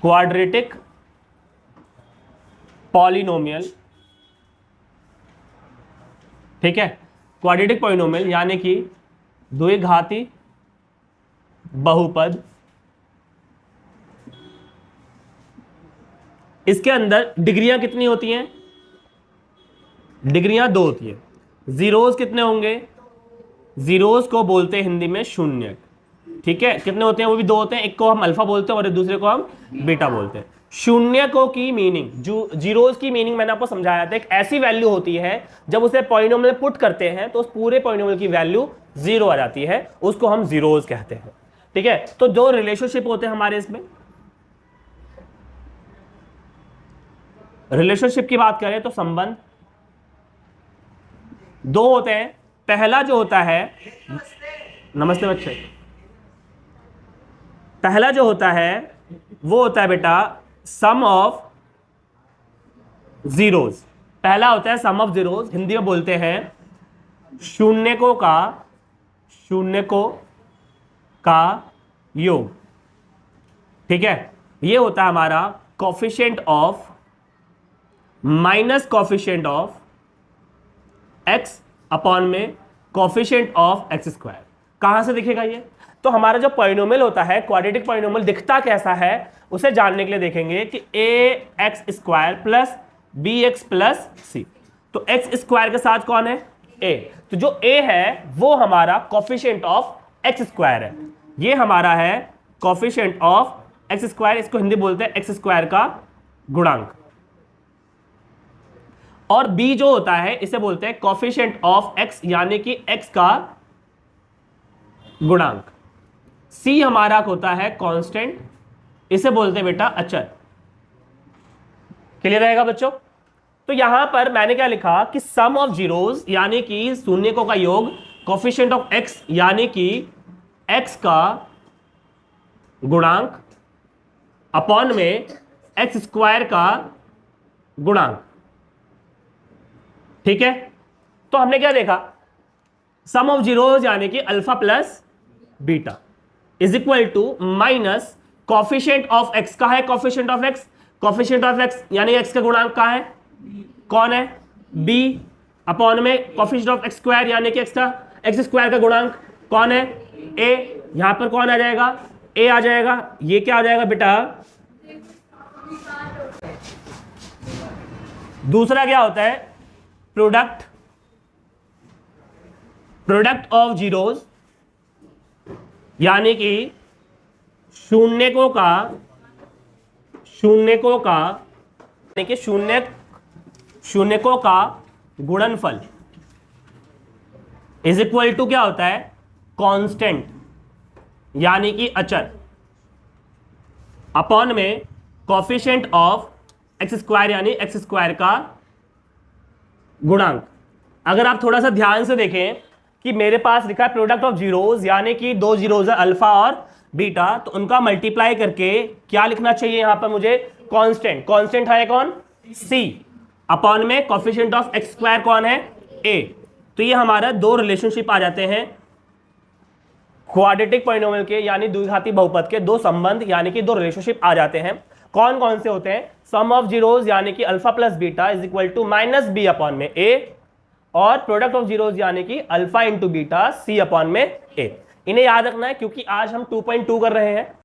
Quadratic polynomial, ठीक है, quadratic polynomial यानी कि द्विघाती बहुपद, इसके अंदर डिग्रियां कितनी होती हैं? डिग्रियां 2 होती है। जीरोस कितने होंगे? जीरोस को बोलते हैं हिंदी में शून्य, ठीक है, कितने होते हैं? वो भी 2 होते हैं, एक को हम अल्फा बोलते हैं और दूसरे को हम बीटा बोलते हैं। शून्य को की मीनिंग, जो जीरोस की मीनिंग मैंने आपको समझाया था, एक ऐसी वैल्यू होती है जब उसे पॉलिनोमियल में पुट करते हैं तो उस पूरे पॉलिनोमियल की वैल्यू 0 आ जाती है, उसको हम जीरोस कहते हैं, ठीक है। तो दो रिलेशनशिप होते हैं हमारे इसमें। रिलेशनशिप की बात करें तो संबंध 2 होते हैं। पहला जो होता है, नमस्ते बच्चे, पहला जो होता है वो होता है बेटा सम ऑफ जीरोस। पहला होता है सम ऑफ जीरोस, हिंदी में बोलते हैं शून्यकों का योग, ठीक है। ये होता है हमारा coefficient of minus coefficient of x upon में कोफिशिएंट ऑफ एक्स स्क्वायर। कहां से दिखेगा ये? तो हमारा जो पॉलिनोमियल होता है, क्वाड्रेटिक पॉलिनोमियल दिखता कैसा है उसे जानने के लिए देखेंगे कि a x square plus b x plus c. तो एक्स स्क्वायर के साथ कौन है? ए। तो जो ए है वो हमारा कोफिशिएंट ऑफ एक्स स्क्वायर है, ये हमारा है कोफिशिएंट ऑफ एक्स स्क्वायर, इसको हिंदी बोलते हैं एक्स स्क्वायर का गुणांक। और बी जो होता है इसे बोलते हैं कोफिशिएंट ऑफ एक्स यानी कि एक्स का गुणांक। सी हमारा होता है कांस्टेंट, इसे बोलते हैं बेटा अचर। क्लियर रहेगा बच्चों? तो यहां पर मैंने क्या लिखा कि सम ऑफ जीरोस यानी कि शून्यकों का योग, कोफिशिएंट ऑफ एक्स यानी कि एक्स का गुणांक अपॉन में एक्स स्क्वायर का गुणांक, ठीक है। तो हमने क्या देखा? सम ऑफ जीरोस यानी कि alpha plus beta is equal to minus coefficient of x. का है coefficient of x? Coefficient of x यानी एक्स का गुणांक का है, कौन है? बी अपॉन में कोफिशिएंट ऑफ एक्स स्क्वायर यानी कि एक्स स्क्वायर का गुणांक कौन है? ए। यहां पर कौन आ जाएगा? ए आ जाएगा। ये क्या आ जाएगा बेटा? दूसरा क्या होता है? प्रोडक्ट ऑफ जीरोस यानी कि शून्यकों का गुणनफल इज इक्वल टू क्या होता है? कांस्टेंट यानी कि अचर अपॉन में कोफिशिएंट ऑफ एक्स स्क्वायर यानी एक्स स्क्वायर का गुणांक। अगर आप थोड़ा सा ध्यान से देखें कि मेरे पास लिखा है प्रोडक्ट ऑफ जीरोस यानी कि 2 जीरोस है अल्फा और बीटा, तो उनका मल्टीप्लाई करके क्या लिखना चाहिए यहां पर मुझे? कांस्टेंट है कौन? सी अपॉन में कोफिशिएंट ऑफ एक्स स्क्वायर कौन है? ए। तो ये हमारा 2 रिलेशनशिप आ जाते हैं क्वाड्रेटिक पॉलिनोमियल के यानी द्विघाती बहुपद के 2 संबंध यानी कि 2 रिलेशनशिप आ जाते हैं। कौन कौन से होते हैं? सम ऑफ जीरोस यानी कि alpha plus beta is equal to minus b upon में ए, और प्रोडक्ट ऑफ जीरोस यानी कि alpha into beta c upon में ए। इन्हें याद रखना है क्योंकि आज हम 2.2 कर रहे हैं।